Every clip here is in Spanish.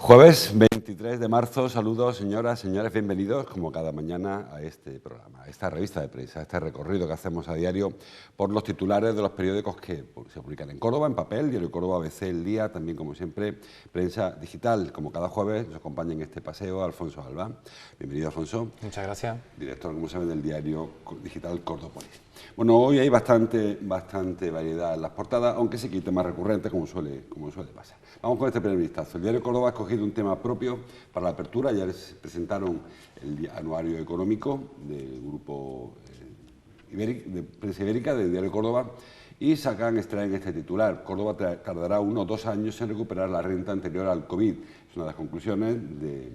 Jueves 23 de marzo, saludos señoras, señores, bienvenidos como cada mañana a este programa, a esta revista de prensa, a este recorrido que hacemos a diario por los titulares de los periódicos que se publican en Córdoba, en papel, Diario Córdoba, ABC, El Día, también como siempre, prensa digital. Como cada jueves nos acompaña en este paseo Alfonso Alba. Bienvenido, Alfonso. Muchas gracias. Director, como saben, del diario digital Cordópolis. Bueno, hoy hay bastante variedad en las portadas, aunque se quite más recurrente, como suele pasar. Vamos con este primer vistazo. El diario Córdoba ha escogido un tema propio para la apertura. Ya les presentaron el anuario económico del grupo de prensa ibérica, del diario Córdoba, y extraen este titular: Córdoba tardará 1 o 2 años en recuperar la renta anterior al COVID. Es una de las conclusiones de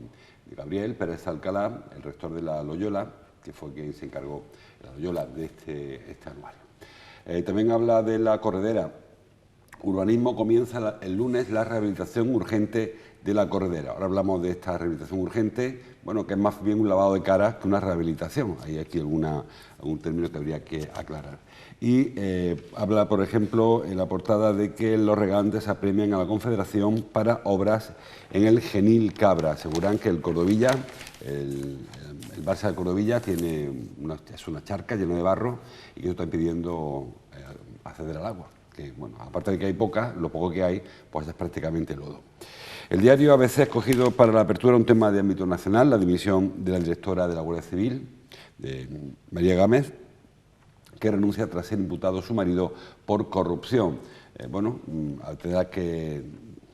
Gabriel Pérez Alcalá, el rector de la Loyola, que fue quien se encargó, la Loyola, de este anuario. También habla de la corredera. Urbanismo comienza el lunes la rehabilitación urgente de la corredera. Ahora hablamos de esta rehabilitación urgente, bueno, que es más bien un lavado de cara que una rehabilitación. Hay aquí algún término que habría que aclarar. Y habla, por ejemplo, en la portada de que los regantes apremian a la Confederación para obras en el Genil Cabra. Aseguran que el Cordovilla, el Barça de Cordovilla, es una charca llena de barro y que están pidiendo acceder al agua. Que, bueno, aparte de que hay poca, lo poco que hay, pues es prácticamente lodo. El diario ABC ha escogido para la apertura un tema de ámbito nacional, la dimisión de la directora de la Guardia Civil, de María Gámez, que renuncia tras ser imputado su marido por corrupción. Tendrá que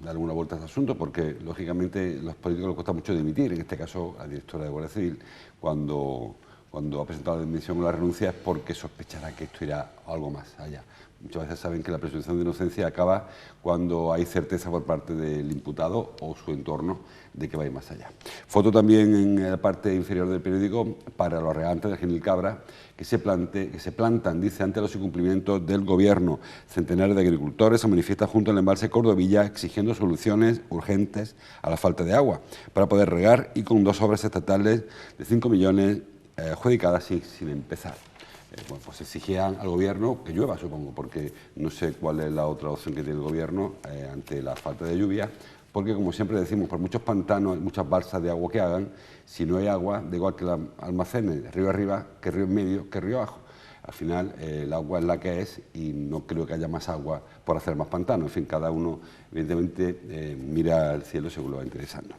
dar una vuelta a este asunto porque, lógicamente, a los políticos les cuesta mucho dimitir. En este caso, a la directora de la Guardia Civil, cuando ha presentado la dimisión o la renuncia, es porque sospechará que esto irá algo más allá. Muchas veces saben que la presunción de inocencia acaba cuando hay certeza por parte del imputado o su entorno de que va a ir más allá. Foto también en la parte inferior del periódico para los regantes de Genil Cabra que se plantan, dice, ante los incumplimientos del Gobierno. Centenares de agricultores se manifiestan junto al embalse Cordovilla exigiendo soluciones urgentes a la falta de agua para poder regar, y con 2 obras estatales de 5 millones adjudicadas sin empezar. Pues exigían al Gobierno que llueva, supongo, porque no sé cuál es la otra opción que tiene el Gobierno ante la falta de lluvia, porque, como siempre decimos, por muchos pantanos, muchas balsas de agua que hagan, si no hay agua, da igual que la almacenes de río arriba, que río en medio, que río abajo. Al final, el agua es la que es y no creo que haya más agua por hacer más pantanos. En fin, cada uno, evidentemente, mira al cielo según lo va interesando.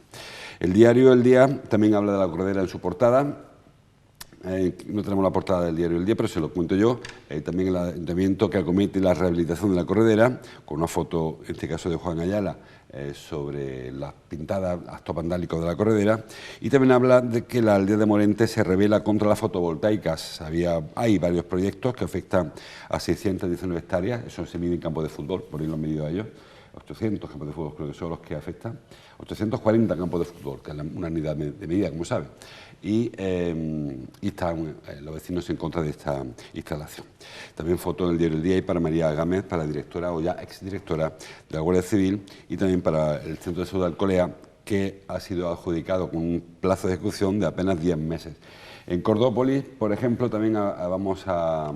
El diario El Día también habla de la corredera en su portada. No tenemos la portada del diario El Día, pero se lo cuento yo. También el ayuntamiento que acomete la rehabilitación de la corredera, con una foto, en este caso de Juan Ayala, sobre las pintadas, actos vandálicos de la corredera. Y también habla de que la aldea de Morente se rebela contra las fotovoltaicas. Hay varios proyectos que afectan a 619 hectáreas, eso se mide en campos de fútbol, por ahí lo han medido a ellos. 800 campos de fútbol creo que son los que afectan, 840 campos de fútbol, que es una unidad de medida, como saben, y están los vecinos en contra de esta instalación. También foto en el diario El Día y para María Gámez, para la directora o ya exdirectora de la Guardia Civil, y también para el Centro de Salud de Alcolea, que ha sido adjudicado con un plazo de ejecución de apenas 10 meses. En Cordópolis, por ejemplo, también vamos a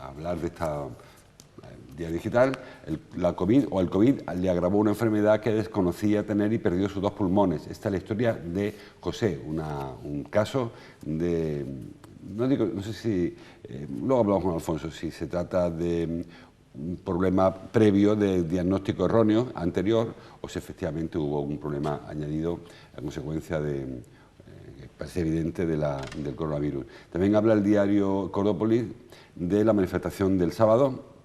hablar de esta Día Digital. El COVID le agravó una enfermedad que desconocía tener y perdió sus 2 pulmones. Esta es la historia de José, un caso de... No sé si... luego hablamos con Alfonso, si se trata de un problema previo de diagnóstico erróneo anterior o si efectivamente hubo un problema añadido a consecuencia de... parece evidente del coronavirus. También habla el diario Cordópolis de la manifestación del sábado.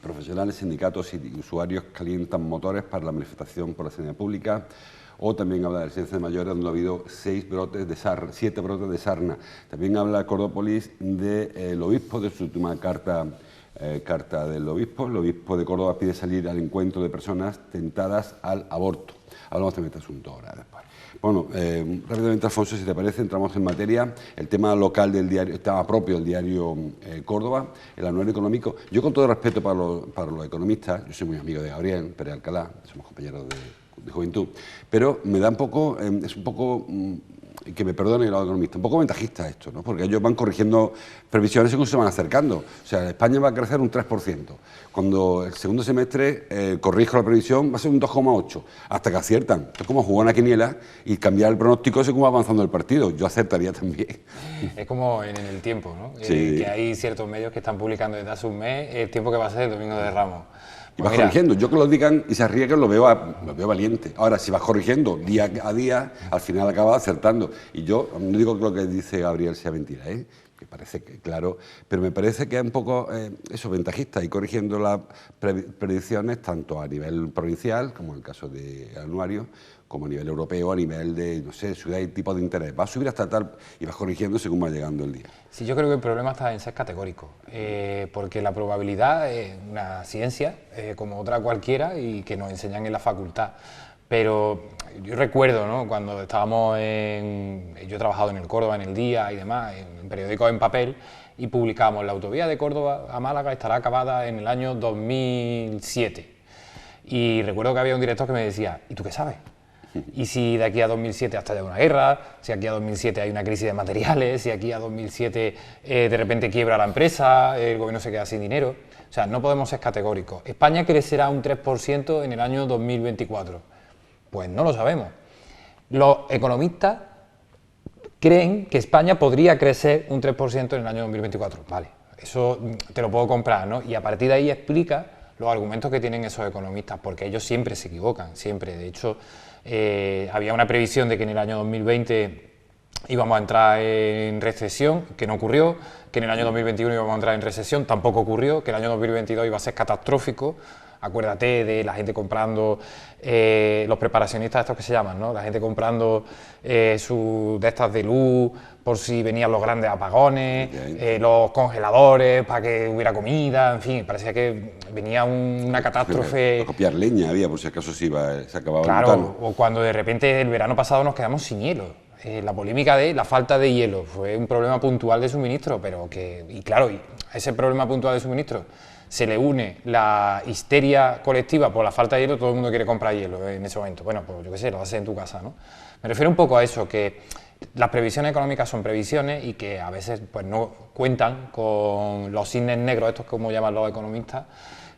Profesionales, sindicatos y usuarios calientan motores para la manifestación por la sanidad pública. O también habla de la residencia de mayores, donde ha habido 7 brotes de sarna. También habla Cordópolis del obispo de su última carta carta del obispo. El obispo de Córdoba pide salir al encuentro de personas tentadas al aborto. Hablamos también de este asunto ahora después. Bueno, rápidamente, Alfonso, si te parece, entramos en materia. El tema local del diario, el tema propio del diario Córdoba, el anuario económico. Yo, con todo respeto para los economistas, yo soy muy amigo de Gabriel Pérez Alcalá, somos compañeros de juventud, pero me da un poco, es un poco, que me perdone los economistas, un poco ventajista esto, ¿no? Porque ellos van corrigiendo previsiones según se van acercando. O sea, España va a crecer un 3%. Cuando el segundo semestre corrijo la previsión, va a ser un 2,8%, hasta que aciertan. Es como jugar una quiniela y cambiar el pronóstico según va avanzando el partido. Yo acertaría también. Es como en el tiempo, ¿no? Sí. Que hay ciertos medios que están publicando desde hace un mes el tiempo que va a ser el Domingo de Ramos. Y vas corrigiendo. Yo que lo digan y se arriesguen lo veo valiente. Ahora, si vas corrigiendo día a día, al final acabas acertando. Y yo no digo que lo que dice Gabriel sea mentira, que parece que claro, pero me parece que es un poco eso, ventajista, y corrigiendo las predicciones tanto a nivel provincial, como en el caso de anuario, como a nivel europeo, a nivel de, no sé, ciudad y tipo de interés. Va a subir hasta tal y vas corrigiendo según va llegando el día. Sí, yo creo que el problema está en ser categórico, porque la probabilidad es una ciencia como otra cualquiera y que nos enseñan en la facultad. Pero yo recuerdo, ¿no?, cuando estábamos yo he trabajado en el Córdoba, en El Día y demás, en periódicos en papel, y publicábamos: la autovía de Córdoba a Málaga estará acabada en el año 2007. Y recuerdo que había un director que me decía: ¿y tú qué sabes? Y si de aquí a 2007 ha estallado una guerra, si aquí a 2007 hay una crisis de materiales, si aquí a 2007 de repente quiebra la empresa, el gobierno se queda sin dinero. O sea, no podemos ser categóricos. ¿España crecerá un 3% en el año 2024? Pues no lo sabemos. Los economistas creen que España podría crecer un 3% en el año 2024. Vale, eso te lo puedo comprar, ¿no? Y a partir de ahí explica los argumentos que tienen esos economistas, porque ellos siempre se equivocan, siempre. De hecho, había una previsión de que en el año 2020 íbamos a entrar en recesión, que no ocurrió, que en el año 2021 íbamos a entrar en recesión, tampoco ocurrió, que el año 2022 iba a ser catastrófico. Acuérdate de la gente comprando, los preparacionistas estos que se llaman, ¿no? La gente comprando de estas de luz por si venían los grandes apagones, los congeladores para que hubiera comida, en fin, parecía que venía una catástrofe. Para copiar leña había, por si acaso se acababa claro, el butano. O cuando de repente el verano pasado nos quedamos sin hielo. La polémica de la falta de hielo fue un problema puntual de suministro, pero que, y claro, a ese problema puntual de suministro se le une la histeria colectiva por la falta de hielo. Todo el mundo quiere comprar hielo en ese momento. Bueno, pues yo qué sé, lo haces en tu casa, ¿no? Me refiero un poco a eso, que las previsiones económicas son previsiones y que a veces pues no cuentan con los cisnes negros, estos como llaman los economistas,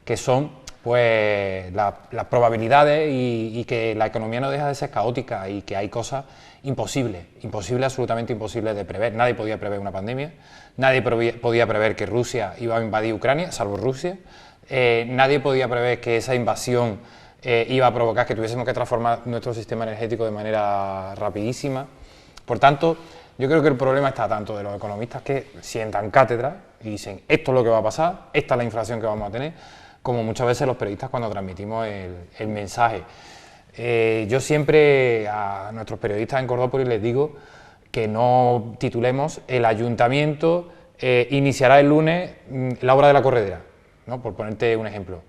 que son pues las probabilidades y que la economía no deja de ser caótica y que hay cosas imposibles, absolutamente imposibles de prever. Nadie podía prever una pandemia, nadie podía prever que Rusia iba a invadir Ucrania, salvo Rusia, nadie podía prever que esa invasión iba a provocar que tuviésemos que transformar nuestro sistema energético de manera rapidísima. Por tanto, yo creo que el problema está tanto de los economistas que sientan cátedra y dicen: esto es lo que va a pasar, esta es la inflación que vamos a tener, como muchas veces los periodistas cuando transmitimos el mensaje. Yo siempre a nuestros periodistas en Cordópolis les digo que no titulemos "el ayuntamiento iniciará el lunes la obra de la corredera", ¿no? Por ponerte un ejemplo.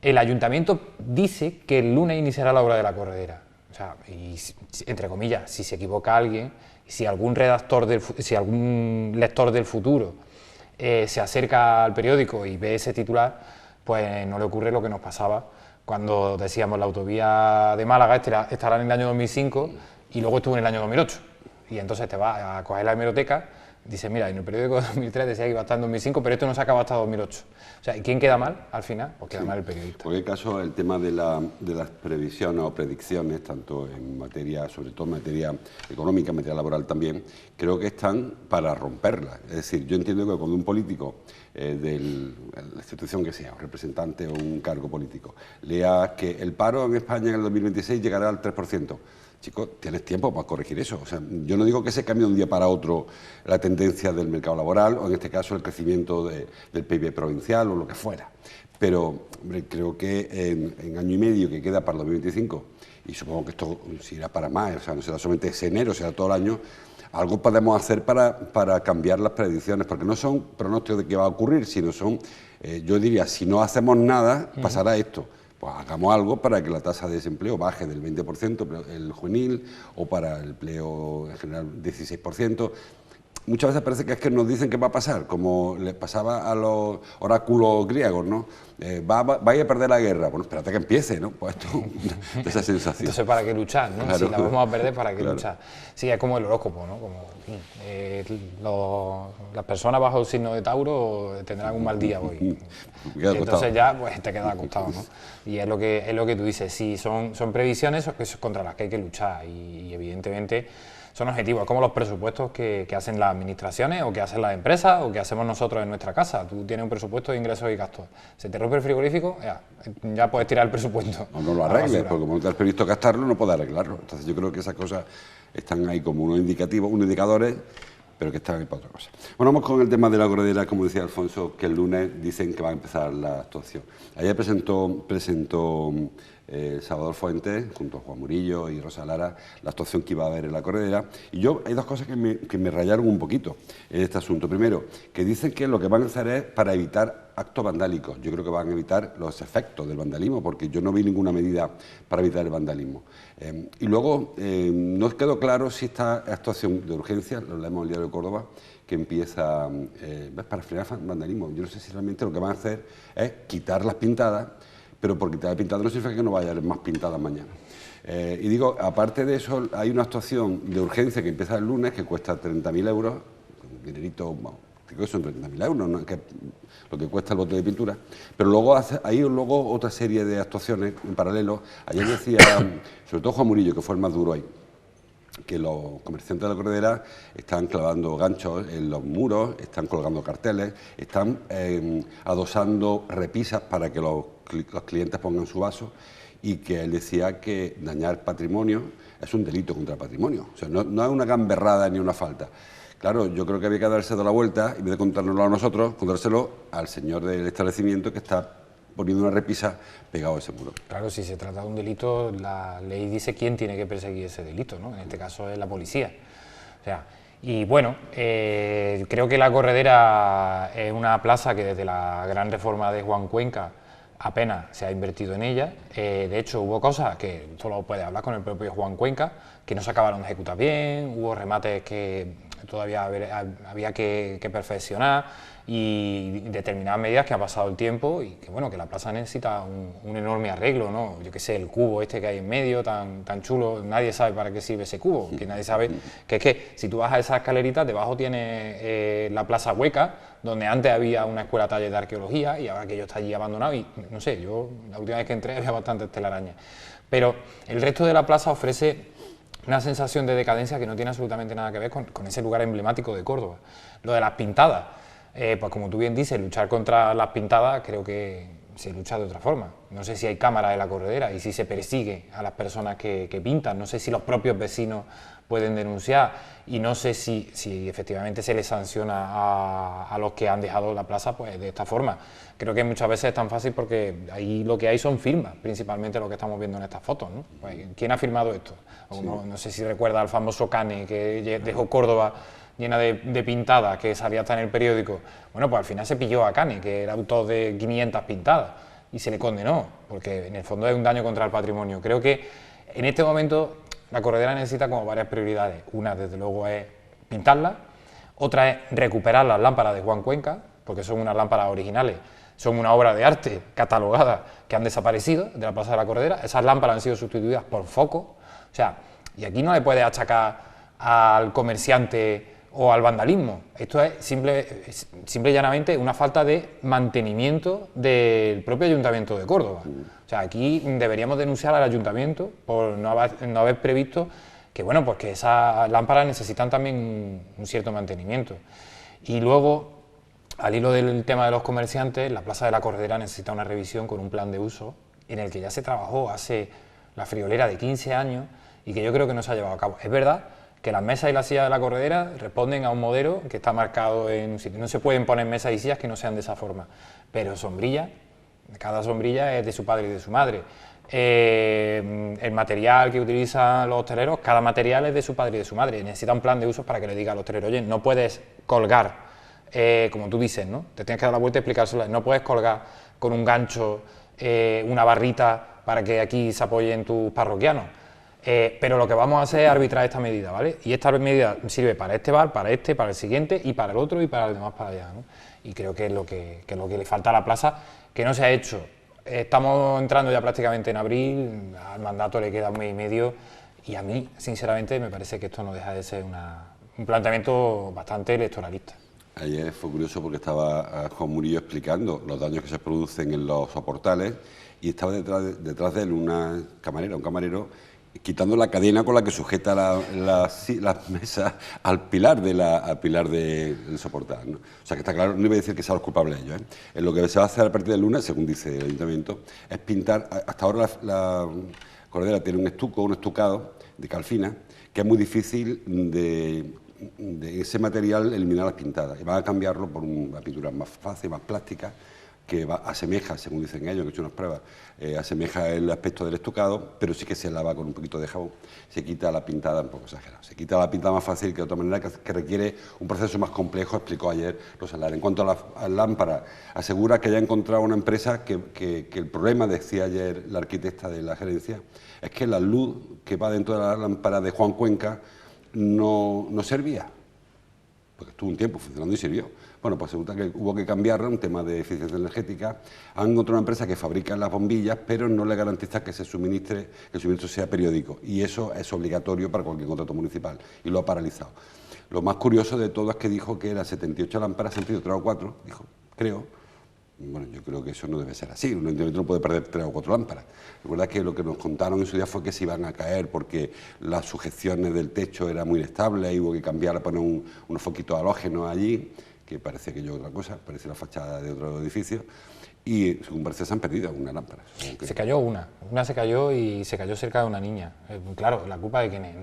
El ayuntamiento dice que el lunes iniciará la obra de la corredera. O sea, y, entre comillas, si se equivoca alguien, si algún algún lector del futuro se acerca al periódico y ve ese titular, pues no le ocurre lo que nos pasaba cuando decíamos: la autovía de Málaga estará en el año 2005 y luego estuvo en el año 2008. Y entonces te vas a coger la hemeroteca, dices: mira, en el periódico de 2003 decía que iba a estar en 2005, pero esto no se acaba hasta 2008. O sea, ¿y quién queda mal al final? Pues queda mal el periodista. En cualquier caso, el tema de las previsiones o predicciones, tanto en materia, sobre todo en materia económica, en materia laboral también, creo que están para romperlas. Es decir, yo entiendo que cuando un político de la institución que sea, un representante o un cargo político, lea que el paro en España en el 2026 llegará al 3%. Chicos, tienes tiempo para corregir eso. O sea, yo no digo que se cambie de un día para otro la tendencia del mercado laboral o, en este caso, el crecimiento del PIB provincial o lo que fuera. Pero, hombre, creo que en año y medio que queda para el 2025, y supongo que esto se irá para más, o sea, no será solamente ese enero, será todo el año, algo podemos hacer para cambiar las predicciones, porque no son pronósticos de qué va a ocurrir, sino son, yo diría, si no hacemos nada, pasará esto. Pues hagamos algo para que la tasa de desempleo baje del 20%, el juvenil, o para el empleo en general 16%. Muchas veces parece que es que nos dicen qué va a pasar, como les pasaba a los oráculos griegos, ¿no? Vais a perder la guerra. Bueno, espérate que empiece, ¿no? Pues esto, esa sensación. Entonces, ¿para qué luchar, no? Claro. Si la vamos a perder, ¿para qué Claro. luchar? Sí, es como el horóscopo, ¿no? Como, las personas bajo el signo de Tauro tendrán un mal día hoy. Me quedo Y entonces acostado. ya, pues te quedas acostado, ¿no? Y es lo que tú dices, sí, son previsiones contra las que hay que luchar y evidentemente son objetivos, es como los presupuestos que hacen las administraciones o que hacen las empresas o que hacemos nosotros en nuestra casa. Tú tienes un presupuesto de ingresos y gastos. Se te rompe el frigorífico, ya puedes tirar el presupuesto. O no lo a la arregles, basura. porque como no te has previsto gastarlo, no puedes arreglarlo. Entonces yo creo que esas cosas están ahí como unos indicativos, unos indicadores, pero que están ahí para otra cosa. Bueno, vamos con el tema de la corredera, como decía Alfonso, que el lunes dicen que va a empezar la actuación. Ayer presentó Salvador Fuentes, junto a Juan Murillo y Rosa Lara, la actuación que iba a haber en la corredera. Y yo, hay dos cosas que me rayaron un poquito en este asunto. Primero, que dicen que lo que van a hacer es para evitar actos vandálicos. Yo creo que van a evitar los efectos del vandalismo, porque yo no vi ninguna medida para evitar el vandalismo. Y luego, no quedó claro si esta actuación de urgencia, lo leemos en el Diario de Córdoba, que empieza para frenar el vandalismo. Yo no sé si realmente lo que van a hacer es quitar las pintadas, pero por quitar las pintadas no significa que no vaya a haber más pintadas mañana. Y digo, aparte de eso, hay una actuación de urgencia que empieza el lunes, que cuesta 30.000 euros, un dinerito, bueno, creo que son 30.000 euros, ¿no? Que es lo que cuesta el bote de pintura, pero luego hay luego otra serie de actuaciones en paralelo. Ayer decía, sobre todo Juan Murillo, que fue el más duro ahí, que los comerciantes de la corredera están clavando ganchos en los muros, están colgando carteles, están adosando repisas para que los clientes pongan su vaso, y que él decía que dañar patrimonio es un delito contra el patrimonio, o sea, no es una gamberrada ni una falta. Claro, yo creo que había que darse de la vuelta, y en vez de contárnoslo a nosotros, contárselo al señor del establecimiento que está poniendo una repisa pegado a ese muro. Claro, si se trata de un delito, la ley dice quién tiene que perseguir ese delito, ¿no? En este caso es la policía. O sea, y bueno, creo que la corredera es una plaza que desde la gran reforma de Juan Cuenca apenas se ha invertido en ella. De hecho, hubo cosas que solo puedes hablar con el propio Juan Cuenca, que no se acabaron de ejecutar bien, hubo remates que todavía había que perfeccionar, y determinadas medidas que ha pasado el tiempo y que bueno, que la plaza necesita un enorme arreglo, ¿no? Yo qué sé, el cubo este que hay en medio, tan chulo, nadie sabe para qué sirve ese cubo, que nadie sabe, que es que si tú bajas esa escalerita, debajo tienes la plaza hueca, donde antes había una escuela taller de arqueología y ahora aquello está allí abandonado y no sé, yo la última vez que entré había bastantes telarañas. Pero el resto de la plaza ofrece una sensación de decadencia que no tiene absolutamente nada que ver con ese lugar emblemático de Córdoba. Lo de las pintadas, pues como tú bien dices, luchar contra las pintadas creo que se lucha de otra forma. No sé si hay cámaras en la corredera y si se persigue a las personas que pintan, no sé si los propios vecinos pueden denunciar y no sé si efectivamente se les sanciona a los que han dejado la plaza pues de esta forma. Creo que muchas veces es tan fácil porque ahí lo que hay son firmas, principalmente lo que estamos viendo en estas fotos, ¿no? Pues, ¿quién ha firmado esto? Sí. No sé si recuerda al famoso Cane que dejó Córdoba llena de pintadas, que salía hasta en el periódico. Bueno, pues al final se pilló a Cane, que era autor de 500 pintadas, y se le condenó, porque en el fondo es un daño contra el patrimonio. Creo que en este momento la corredera necesita como varias prioridades. Una, desde luego, es pintarla, otra es recuperar las lámparas de Juan Cuenca, porque son unas lámparas originales, son una obra de arte catalogada que han desaparecido de la Plaza de la Corredera. Esas lámparas han sido sustituidas por focos, o sea, y aquí no le puedes achacar al comerciante o al vandalismo. Esto es simple y llanamente una falta de mantenimiento del propio Ayuntamiento de Córdoba. O sea, aquí deberíamos denunciar al Ayuntamiento por no haber previsto que, bueno, pues que esas lámparas necesitan también un cierto mantenimiento. Y luego, al hilo del tema de los comerciantes, la Plaza de la Corredera necesita una revisión con un plan de uso en el que ya se trabajó hace la friolera de 15 años y que yo creo que no se ha llevado a cabo. Es verdad que las mesas y las sillas de la corredera responden a un modelo que está marcado en un sitio. No se pueden poner mesas y sillas que no sean de esa forma, pero sombrilla, cada sombrilla es de su padre y de su madre. el material que utilizan los hosteleros, cada material es de su padre y de su madre, necesita un plan de usos para que le diga al hostelero, oye, no puedes colgar, como tú dices, ¿no? Te tienes que dar la vuelta y explicárselo, no puedes colgar con un gancho una barrita para que aquí se apoyen tus parroquianos. Pero lo que vamos a hacer es arbitrar esta medida, ¿vale? Y esta medida sirve para este bar, para este, para el siguiente y para el otro y para el demás para allá, ¿no? Y creo que es lo que le falta a la plaza, que no se ha hecho. Estamos entrando ya prácticamente en abril, al mandato le queda un mes y medio y a mí, sinceramente, me parece que esto no deja de ser un planteamiento bastante electoralista. Ayer fue curioso porque estaba Juan Murillo explicando los daños que se producen en los soportales y estaba detrás de él un camarero, quitando la cadena con la que sujeta las mesas al pilar del soportal, ¿no? O sea que está claro, no iba a decir que sean los culpables ellos, ¿eh? Lo que se va a hacer a partir del lunes, según dice el Ayuntamiento, es pintar. Hasta ahora la Corredera tiene un estucado de calfina, que es muy difícil de ese material eliminar las pintadas, y van a cambiarlo por una pintura más fácil, más plástica, que asemeja, según dicen ellos, que he hecho unas pruebas, asemeja el aspecto del estucado, pero sí que se lava con un poquito de jabón, se quita la pintada, un poco exagerado, se quita la pintada más fácil, que de otra manera que requiere un proceso más complejo, explicó ayer Rosalara. En cuanto a las lámparas, asegura que ya ha encontrado una empresa que el problema, decía ayer la arquitecta de la gerencia, es que la luz que va dentro de la lámpara de Juan Cuenca no servía, porque estuvo un tiempo funcionando y sirvió. Bueno, pues resulta que hubo que cambiarla, un tema de eficiencia energética. Han encontrado una empresa que fabrica las bombillas, pero no le garantiza que el suministro sea periódico, y eso es obligatorio para cualquier contrato municipal, y lo ha paralizado. Lo más curioso de todo es que dijo que las 78 lámparas se han pedido 3 o 4, dijo, creo. Bueno, yo creo que eso no debe ser así, un ayuntamiento no puede perder 3 o 4 lámparas. Recuerda que lo que nos contaron en su día fue que se iban a caer porque las sujeciones del techo eran muy inestables y hubo que cambiar, poner unos foquitos halógenos allí, que parece que yo otra cosa, parece la fachada de otro edificio, y según parece se han perdido algunas lámparas. Se cayó una se cayó y se cayó cerca de una niña. Claro, ¿la culpa de quién es?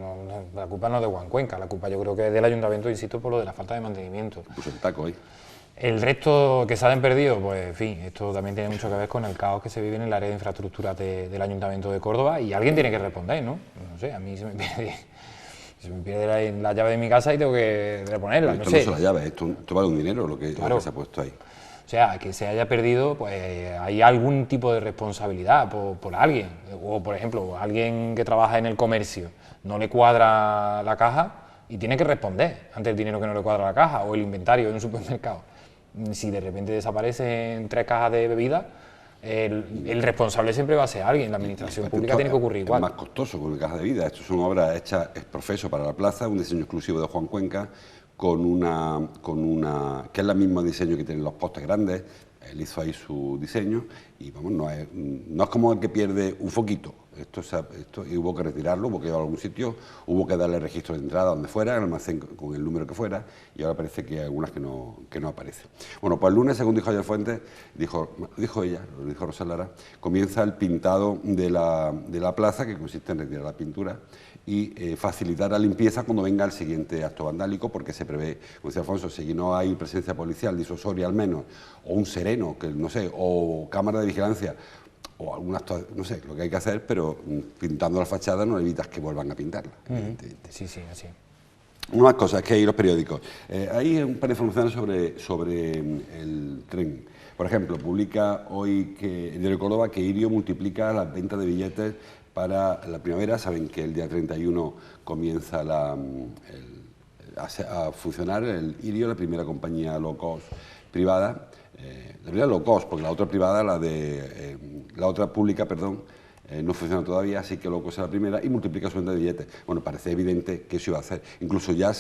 La culpa no es de Juan Cuenca, la culpa yo creo que es del ayuntamiento, insisto, por lo de la falta de mantenimiento. Puso el taco ahí. El resto que se han perdido, pues en fin, esto también tiene mucho que ver con el caos que se vive en el área de infraestructura del Ayuntamiento de Córdoba, y alguien tiene que responder, ¿no? No sé, a mí se me pierde la llave de mi casa y tengo que reponerla, Esto no sé. No es la llave, esto vale un dinero lo que se ha puesto ahí. O sea, que se haya perdido, pues hay algún tipo de responsabilidad por alguien, o por ejemplo, alguien que trabaja en el comercio, no le cuadra la caja y tiene que responder ante el dinero que no le cuadra la caja, o el inventario en un supermercado. Si de repente desaparecen 3 cajas de bebida, el responsable siempre va a ser alguien, la administración pública tiene que ocurrir igual. Es más costoso con una caja de bebida. Estas son obras hechas ex profeso para la plaza, un diseño exclusivo de Juan Cuenca, que es el mismo diseño que tienen los postes grandes. Él hizo ahí su diseño y vamos, no es como el que pierde un foquito. Esto hubo que retirarlo, hubo que llevarlo a algún sitio, hubo que darle registro de entrada donde fuera, el almacén con el número que fuera, y ahora parece que hay algunas que no aparecen. Bueno, pues el lunes, según dijo ayer Fuentes, dijo Rosalara, comienza el pintado de la plaza, que consiste en retirar la pintura y facilitar la limpieza cuando venga el siguiente acto vandálico, porque se prevé, como decía Alfonso, si no hay presencia policial disuasoria al menos, o un sereno, que no sé, o cámara de vigilancia, o algún acto, no sé, lo que hay que hacer, pero pintando la fachada no evitas que vuelvan a pintarla. Sí, así. Una más cosa, es que hay los periódicos. Hay un par de informaciones sobre el tren. Por ejemplo, publica hoy el Diario de Córdoba que Irio multiplica las ventas de billetes para la primavera. Saben que el día 31 comienza a funcionar el Irio, la primera compañía low cost privada. La primera low cost, porque la otra privada, la otra pública, perdón, no funciona todavía, así que low cost es la primera y multiplica su venta de billetes. Bueno, parece evidente que eso iba a hacer. Incluso ya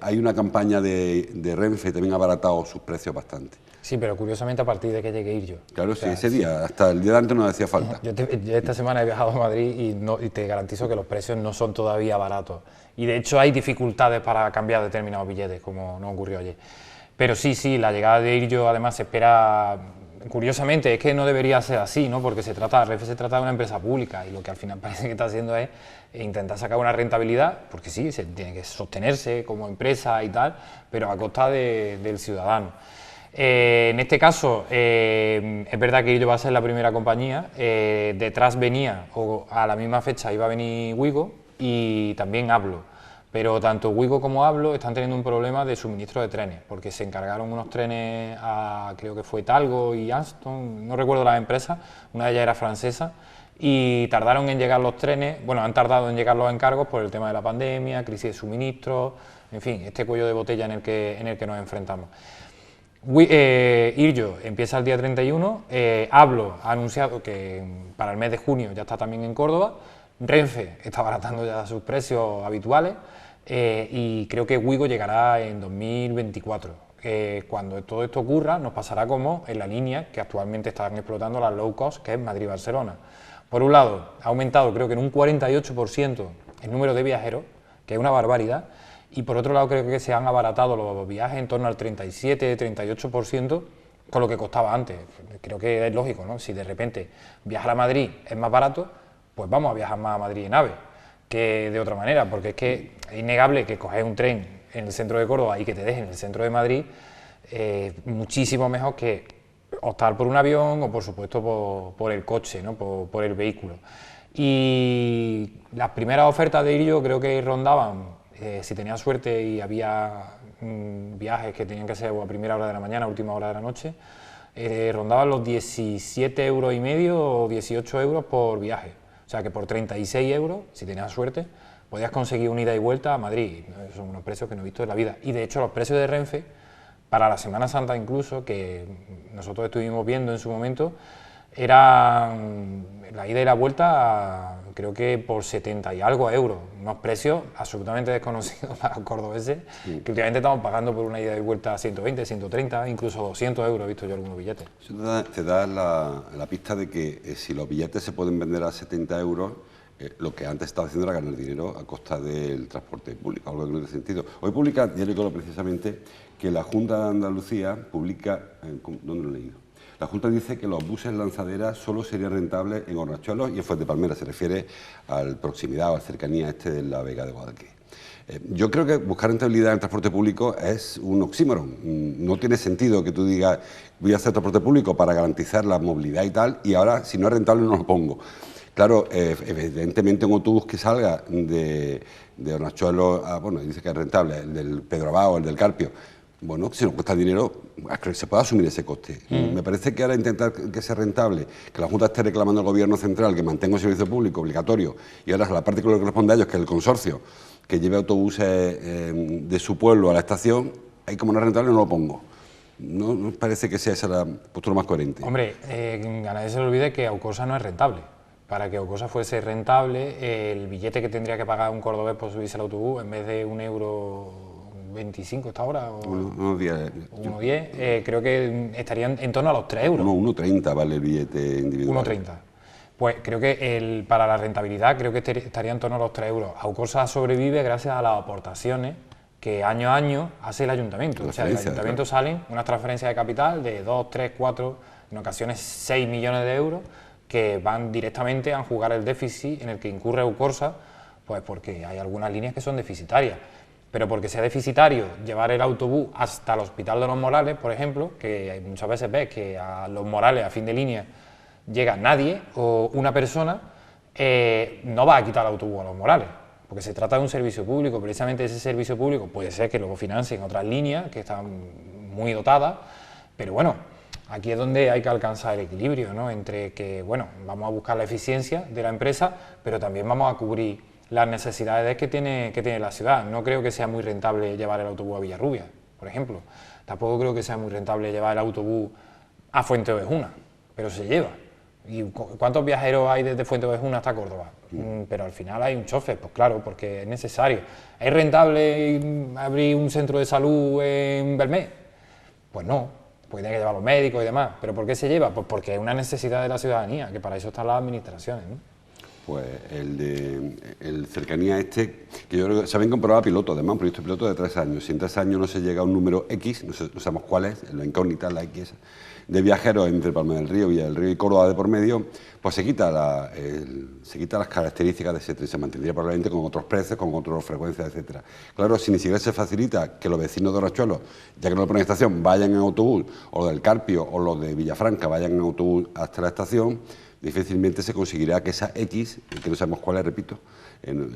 hay una campaña de Renfe, también ha abaratado sus precios bastante. Sí, pero curiosamente a partir de que llegue Irio. Claro, sí, ese día, hasta el día de antes no hacía falta. Yo esta semana he viajado a Madrid y te garantizo que los precios no son todavía baratos. Y de hecho hay dificultades para cambiar determinados billetes, como no ocurrió ayer. Pero sí, la llegada de Irio además se espera, curiosamente, es que no debería ser así, ¿no? Porque Renfe se trata de una empresa pública y lo que al final parece que está haciendo es intentar sacar una rentabilidad, porque sí, se tiene que sostenerse como empresa y tal, pero a costa del ciudadano. En este caso, es verdad que Irillo va a ser la primera compañía, detrás venía, o a la misma fecha iba a venir Wigo y también Hablo, pero tanto Wigo como Hablo están teniendo un problema de suministro de trenes, porque se encargaron unos trenes a, creo que fue Talgo y Alstom, no recuerdo las empresas, una de ellas era francesa, y tardaron en llegar los trenes, bueno, han tardado en llegar los encargos por el tema de la pandemia, crisis de suministro, en fin, este cuello de botella en el que nos enfrentamos. Irillo empieza el día 31, Hablo ha anunciado que para el mes de junio ya está también en Córdoba, Renfe está abaratando ya sus precios habituales y creo que Wigo llegará en 2024. Cuando todo esto ocurra nos pasará como en la línea que actualmente están explotando las low cost, que es Madrid-Barcelona. Por un lado, ha aumentado creo que en un 48% el número de viajeros, que es una barbaridad, y por otro lado creo que se han abaratado los viajes en torno al 37-38% con lo que costaba antes. Creo que es lógico, ¿no? Si de repente viajar a Madrid es más barato, pues vamos a viajar más a Madrid en AVE que de otra manera, porque es que es innegable que coger un tren en el centro de Córdoba y que te dejen en el centro de Madrid muchísimo mejor que optar por un avión o por supuesto por el coche, ¿no? por el vehículo. Y las primeras ofertas de Irillo creo que rondaban, si tenía suerte y había viajes que tenían que ser a primera hora de la mañana, a última hora de la noche, rondaban los 17,5 euros o 18 euros por viaje. O sea que por 36 euros, si tenías suerte, podías conseguir una ida y vuelta a Madrid. Son unos precios que no he visto en la vida. Y de hecho los precios de Renfe, para la Semana Santa incluso, que nosotros estuvimos viendo en su momento, eran la ida y la vuelta creo que por 70 y algo euros, unos precios absolutamente desconocidos para los cordobeses, que últimamente estamos pagando por una ida y vuelta a 120, 130, incluso 200 euros, he visto yo algunos billetes. Eso te da la pista de que si los billetes se pueden vender a 70 euros, lo que antes estaba haciendo era ganar dinero a costa del transporte público, algo que no tiene sentido. Hoy publica Diario Coro precisamente que la Junta de Andalucía publica, ¿dónde lo he leído? La Junta dice que los buses lanzaderas solo serían rentables en Hornachuelos y en Fuentepalmera, se refiere a la proximidad o a la cercanía de la Vega de Guadalquivir. Yo creo que buscar rentabilidad en el transporte público es un oxímoron. No tiene sentido que tú digas voy a hacer transporte público para garantizar la movilidad y tal, y ahora si no es rentable no lo pongo. Claro, evidentemente un autobús que salga de Hornachuelos a, bueno, dice que es rentable, el del Pedro Abao, el del Carpio. Bueno, si nos cuesta dinero, se puede asumir ese coste. Me parece que ahora intentar que sea rentable, que la Junta esté reclamando al Gobierno central que mantenga un servicio público obligatorio, y ahora la parte que le corresponde a ellos, que es el consorcio, que lleve autobuses de su pueblo a la estación, ahí como no es rentable no lo pongo. No me parece que sea esa la postura más coherente. Hombre, a nadie se le olvide que Aucosa no es rentable. Para que Aucosa fuese rentable, el billete que tendría que pagar un cordobés por subirse al autobús, en vez de 1,25 € esta hora, o 1,10, creo que estarían en torno a los 3 euros. 1,30 vale el billete individual. 1,30. Pues creo que para la rentabilidad creo que estaría en torno a los 3 euros. Aucosa sobrevive gracias a las aportaciones que año a año hace el ayuntamiento. O sea, del ayuntamiento salen unas transferencias de capital de 2, 3, 4, en ocasiones 6 millones de euros, que van directamente a jugar el déficit en el que incurre Aucosa, pues porque hay algunas líneas que son deficitarias. Pero porque sea deficitario llevar el autobús hasta el Hospital de los Morales, por ejemplo, que muchas veces ves que a los Morales, a fin de línea, llega nadie o una persona, no va a quitar el autobús a los Morales, porque se trata de un servicio público. Precisamente ese servicio público puede ser que luego financien otras líneas que están muy dotadas, pero bueno, aquí es donde hay que alcanzar el equilibrio, ¿no? Entre que, bueno, vamos a buscar la eficiencia de la empresa, pero también vamos a cubrir las necesidades que tiene la ciudad. No creo que sea muy rentable llevar el autobús a Villarrubia, por ejemplo. Tampoco creo que sea muy rentable llevar el autobús a Fuenteovejuna, pero se lleva. ¿Y cuántos viajeros hay desde Fuenteovejuna hasta Córdoba? Pero al final hay un chofer, pues claro, porque es necesario. ¿Es rentable abrir un centro de salud en Belmé? Pues no, porque tiene que llevar los médicos y demás. ¿Pero por qué se lleva? Pues porque es una necesidad de la ciudadanía, que para eso están las administraciones, ¿no? pues el cercanía este, que yo creo que se habían comprobado pilotos, además, un proyecto piloto de 3 años. Si en 3 años no se llega a un número X, no sabemos cuál es, la incógnita, la X, de viajeros entre Palma del Río, Villa del Río y Córdoba de por medio, pues se quita las características de ese tren, se mantendría probablemente con otros precios, con otras frecuencias, etcétera. Claro, si ni siquiera se facilita que los vecinos de Rachuelo, ya que no lo ponen en estación, vayan en autobús, o los del Carpio o los de Villafranca vayan en autobús hasta la estación, difícilmente se conseguirá que esa X, que no sabemos cuál es, repito,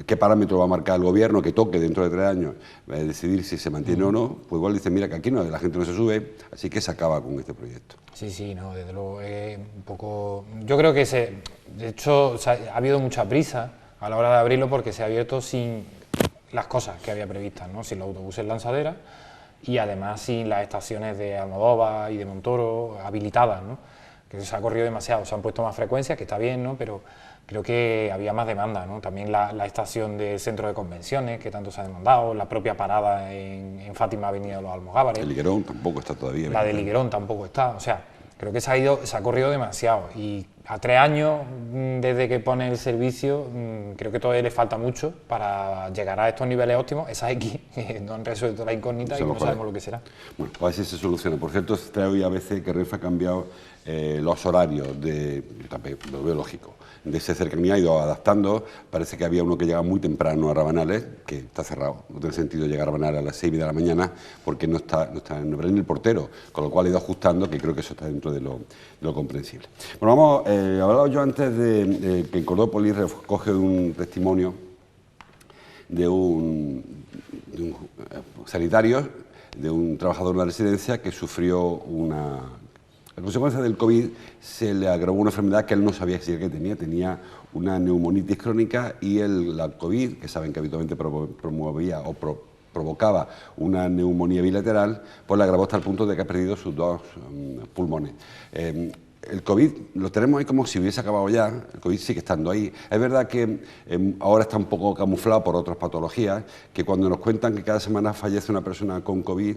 qué parámetro va a marcar el gobierno que toque dentro de 3 años, decidir si se mantiene o no, pues igual dicen, mira que aquí no, la gente no se sube, así que se acaba con este proyecto. Sí, sí, no, desde luego es un poco... Yo creo que de hecho ha habido mucha prisa a la hora de abrirlo porque se ha abierto sin las cosas que había previstas, ¿no? Sin los autobuses lanzaderas y además sin las estaciones de Almodóvar y de Montoro habilitadas, ¿no? Que se ha corrido demasiado, se han puesto más frecuencias, que está bien, ¿no? Pero creo que había más demanda, ¿no? También la estación del centro de convenciones, que tanto se ha demandado, la propia parada en Fátima Avenida de los Almogávares. El Higuerón tampoco está todavía. La del Higuerón tampoco está, o sea, creo que se ha corrido demasiado y a 3 años desde que pone el servicio creo que todavía le falta mucho para llegar a estos niveles óptimos, esas X que no han resuelto la incógnita y no sabemos lo que será. Bueno, pues a ver si se soluciona. Por cierto, se trae hoy a veces que Renfe ha cambiado los horarios, también lo veo lógico, de esa cercanía, ha ido adaptando. Parece que había uno que llegaba muy temprano a Rabanales, que está cerrado, no tiene sentido llegar a Rabanales a las 6 de la mañana porque no está en el portero, con lo cual ha ido ajustando, que creo que eso está dentro de lo comprensible. Bueno, vamos, hablaba yo antes de que en Cordópolis recoge un testimonio de un sanitario, de un trabajador de una residencia que sufrió a consecuencia del COVID se le agravó una enfermedad que él no sabía si que tenía una neumonitis crónica y la COVID, que saben que habitualmente promovía o provocaba una neumonía bilateral, pues le agravó hasta el punto de que ha perdido sus 2 pulmones. El COVID lo tenemos ahí como si hubiese acabado ya, el COVID sigue estando ahí. Es verdad que ahora está un poco camuflado por otras patologías, que cuando nos cuentan que cada semana fallece una persona con COVID,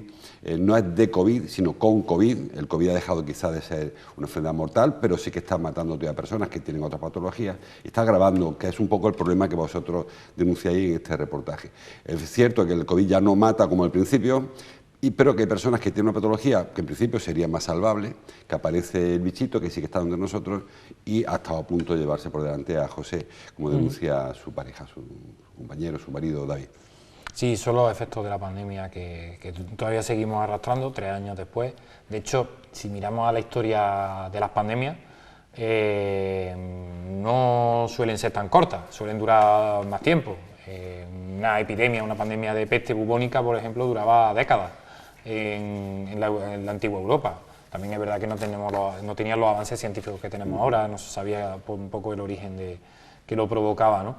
no es de COVID, sino con COVID. El COVID ha dejado quizá de ser una enfermedad mortal, pero sí que está matando todavía a personas que tienen otras patologías y está agravando, que es un poco el problema que vosotros denunciáis en este reportaje. Es cierto que el COVID ya no mata como al principio, pero que hay personas que tienen una patología que en principio sería más salvable, que aparece el bichito, que sí que está entre nosotros y ha estado a punto de llevarse por delante a José, como denuncia su pareja, su compañero, su marido David. Sí, son los efectos de la pandemia que todavía seguimos arrastrando 3 años después. De hecho, si miramos a la historia de las pandemias, no suelen ser tan cortas, suelen durar más tiempo. Una epidemia, una pandemia de peste bubónica, por ejemplo, duraba décadas en la antigua Europa. También es verdad que no tenían los avances científicos que tenemos ahora, no se sabía un poco el origen que lo provocaba, ¿no?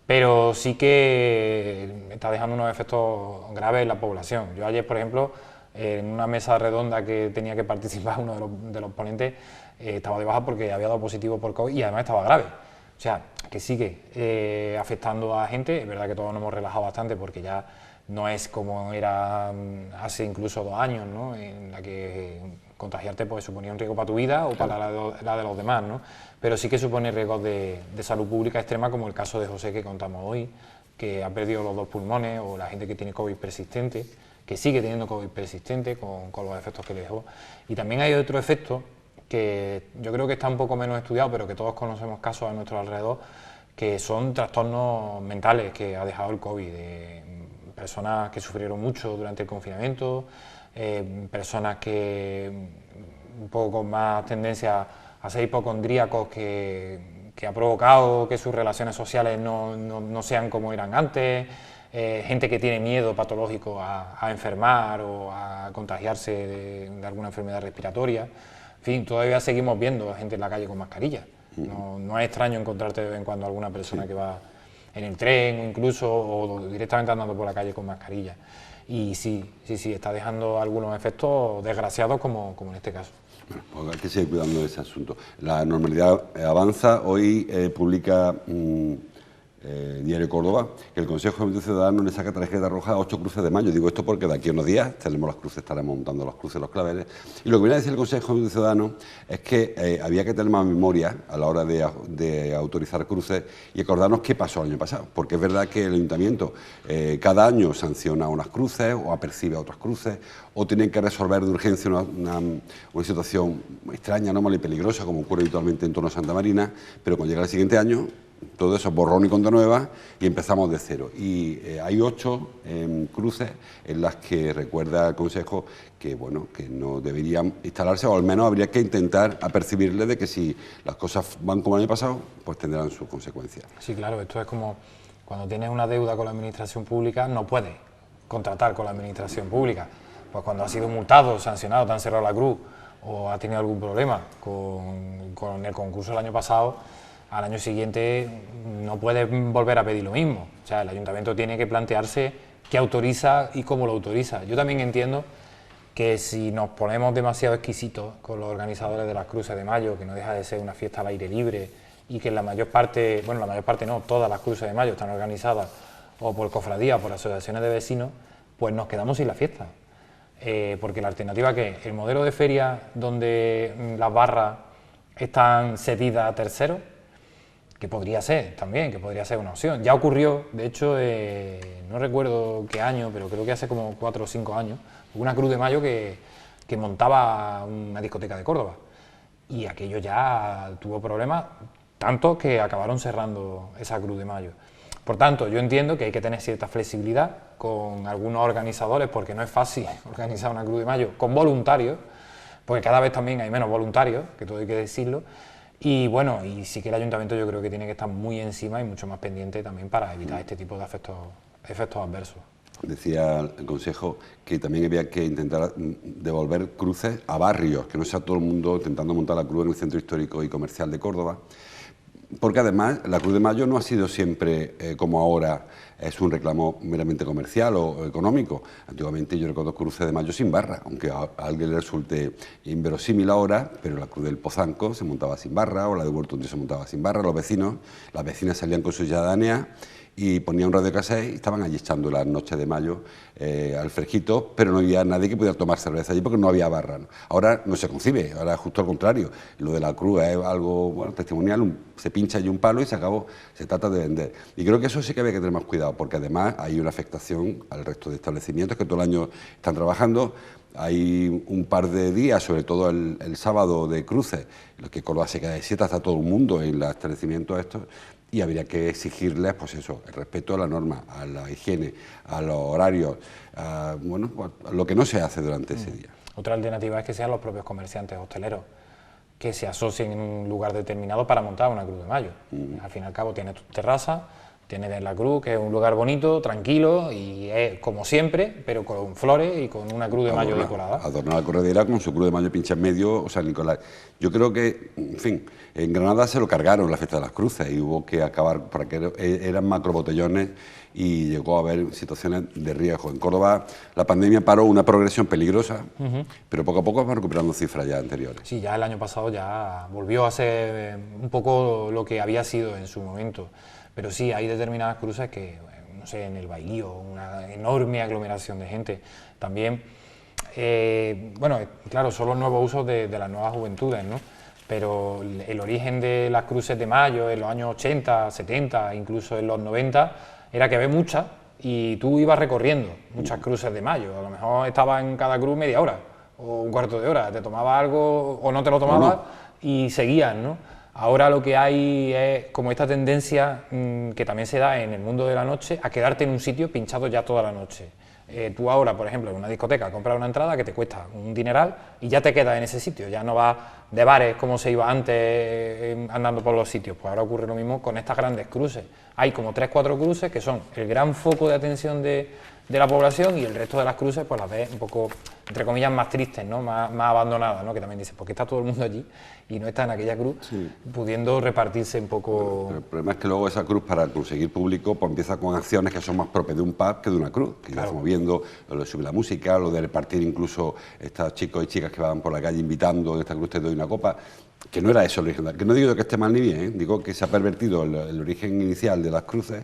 Pero sí que está dejando unos efectos graves en la población. Yo ayer, por ejemplo, en una mesa redonda que tenía que participar uno de los ponentes, estaba de baja porque había dado positivo por COVID y además estaba grave. O sea, que sigue afectando a gente. Es verdad que todos nos hemos relajado bastante porque ya no es como era hace incluso 2 años, ¿no? En la que contagiarte pues suponía un riesgo para tu vida o para la de los demás, ¿no? Pero sí que supone riesgos de salud pública extrema, como el caso de José que contamos hoy, que ha perdido los 2 pulmones, o la gente que tiene COVID persistente, que sigue teniendo COVID persistente con los efectos que le dejó. Y también hay otro efecto que yo creo que está un poco menos estudiado, pero que todos conocemos casos a nuestro alrededor, que son trastornos mentales que ha dejado el COVID. Personas que sufrieron mucho durante el confinamiento, personas que un poco con más tendencia a ser hipocondríacos, que ha provocado que sus relaciones sociales no sean como eran antes, gente que tiene miedo patológico a enfermar o a contagiarse de alguna enfermedad respiratoria. En fin, todavía seguimos viendo a gente en la calle con mascarilla. No es extraño encontrarte de vez en cuando a alguna persona que va en el tren o incluso o directamente andando por la calle con mascarilla. Y sí, está dejando algunos efectos desgraciados como en este caso. Bueno, pues hay que seguir cuidando de ese asunto. La normalidad avanza. Hoy publica Diario Córdoba, que el Consejo de Movimiento Ciudadano le saca tarjeta roja a 8 cruces de mayo. Digo esto porque de aquí a unos días tenemos las cruces, estaremos montando las cruces, los claveles. Y lo que viene a decir el Consejo de Movimiento Ciudadano es que había que tener más memoria a la hora de autorizar cruces y acordarnos qué pasó el año pasado. Porque es verdad que el Ayuntamiento cada año sanciona unas cruces o apercibe a otras cruces o tienen que resolver de urgencia una situación extraña, anómala y peligrosa, como ocurre habitualmente en torno a Santa Marina, pero cuando llega el siguiente año, todo eso borrón y cuenta nueva y empezamos de cero. Y hay 8 cruces en las que recuerda el Consejo que, bueno, que no deberían instalarse, o al menos habría que intentar apercibirle de que si las cosas van como el año pasado, pues tendrán sus consecuencias. Sí, claro, esto es como cuando tienes una deuda con la administración pública, no puedes contratar con la administración pública. Pues cuando has sido multado, sancionado, te han cerrado la cruz o has tenido algún problema con el concurso del año pasado, al año siguiente no puedes volver a pedir lo mismo. O sea, el ayuntamiento tiene que plantearse qué autoriza y cómo lo autoriza. Yo también entiendo que si nos ponemos demasiado exquisitos con los organizadores de las cruces de mayo, que no deja de ser una fiesta al aire libre y que la mayor parte, bueno, la mayor parte no, todas las cruces de mayo están organizadas o por cofradías o por asociaciones de vecinos, pues nos quedamos sin la fiesta. Porque la alternativa que el modelo de feria donde las barras están cedidas a terceros, que podría ser también, que podría ser una opción. Ya ocurrió, de hecho, no recuerdo qué año, pero creo que hace como 4 o 5 años, una cruz de mayo que montaba una discoteca de Córdoba. Y aquello ya tuvo problemas, tanto que acabaron cerrando esa cruz de mayo. Por tanto, yo entiendo que hay que tener cierta flexibilidad con algunos organizadores, porque no es fácil organizar una cruz de mayo con voluntarios, porque cada vez también hay menos voluntarios, que todo hay que decirlo. Y bueno, y sí que el ayuntamiento yo creo que tiene que estar muy encima y mucho más pendiente también para evitar este tipo de efectos adversos. Decía el Consejo que también había que intentar devolver cruces a barrios, que no sea todo el mundo intentando montar la cruz en el centro histórico y comercial de Córdoba, porque además la Cruz de Mayo no ha sido siempre como ahora, es un reclamo meramente comercial o económico. Antiguamente yo recuerdo cruces de mayo sin barra, aunque a alguien le resulte inverosímil ahora, pero la Cruz del Pozanco se montaba sin barra, o la de Huerto se montaba sin barra, los vecinos, las vecinas salían con sus ciudadanías y ponían un radiocassette y estaban allí echando las noches de mayo al fresquito, pero no había nadie que pudiera tomar cerveza allí porque no había barra, ¿no? Ahora no se concibe, ahora es justo al contrario. Lo de la cruz es algo, bueno, testimonial, se pincha allí un palo y se acabó, se trata de vender. Y creo que eso sí que había que tener más cuidado, porque además hay una afectación al resto de establecimientos que todo el año están trabajando. Hay un par de días, sobre todo el sábado de cruces, en los que Córdoba se queda de siesta, está todo el mundo en los establecimientos estos, y habría que exigirles, pues eso, el respeto a la norma, a la higiene, a los horarios, bueno, a lo que no se hace durante ese día. Otra alternativa es que sean los propios comerciantes hosteleros que se asocien en un lugar determinado para montar una cruz de mayo. Al fin y al cabo tienes tu terraza, tienes la cruz, que es un lugar bonito, tranquilo, y es como siempre, pero con flores y con una cruz de mayo decorada. Adornar la corredera con su cruz de mayo pincha en medio, o sea, Nicolás. Yo creo que, en fin, en Granada se lo cargaron la fiesta de las cruces y hubo que acabar, porque eran macrobotellones y llegó a haber situaciones de riesgo. En Córdoba la pandemia paró una progresión peligrosa, pero poco a poco va recuperando cifras ya anteriores. Sí, ya el año pasado ya volvió a ser un poco lo que había sido en su momento. Pero sí, hay determinadas cruces que, no sé, en el Bailío, una enorme aglomeración de gente. También, bueno, claro, son los nuevos usos de las nuevas juventudes, ¿no? Pero el origen de las cruces de mayo en los años 80, 70, incluso en los 90, era que había muchas y tú ibas recorriendo muchas cruces de mayo. A lo mejor estaba en cada cruz media hora o un cuarto de hora, te tomabas algo o no te lo tomabas y seguías, ¿no? Ahora lo que hay es como esta tendencia que también se da en el mundo de la noche a quedarte en un sitio pinchado ya toda la noche. Tú ahora, por ejemplo, en una discoteca compras una entrada que te cuesta un dineral y ya te quedas en ese sitio, ya no vas de bares como se iba antes andando por los sitios. Pues ahora ocurre lo mismo con estas grandes cruces. Hay como 3 o 4 cruces que son el gran foco de atención de la población y el resto de las cruces pues las ves un poco, entre comillas, más tristes, ¿no? más abandonadas, ¿no? Que también dices, porque está todo el mundo allí y no está en aquella cruz, pudiendo repartirse un poco... Pero el problema es que luego esa cruz, para conseguir público, pues empieza con acciones que son más propias de un pub que de una cruz, que ya estamos viendo, lo de subir la música, lo de repartir incluso estos chicos y chicas que van por la calle invitando, en esta cruz te doy una copa, que no era eso el origen, que no digo que esté mal ni bien, digo que se ha pervertido el origen inicial de las cruces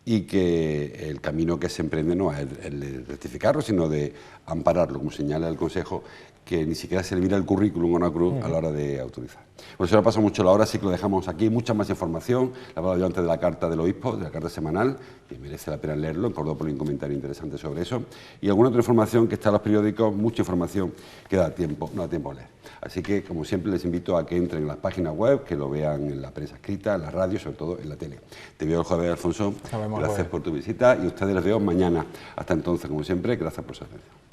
y que el camino que se emprende no es el de rectificarlo, sino de ampararlo, como señala el Consejo, que ni siquiera se le mira el currículum a una cruz a la hora de autorizar. Bueno, se nos pasa mucho la hora, así que lo dejamos aquí. Mucha más información, la he hablado yo antes de la carta del obispo, de la carta semanal, que merece la pena leerlo, en Cordópolis un comentario interesante sobre eso, y alguna otra información que está en los periódicos, mucha información que no da tiempo a leer. Así que, como siempre, les invito a que entren en las páginas web, que lo vean en la prensa escrita, en la radio, sobre todo en la tele. Te veo el jueves, Alfonso. Gracias por tu visita y a ustedes les veo mañana. Hasta entonces, como siempre, gracias por su atención.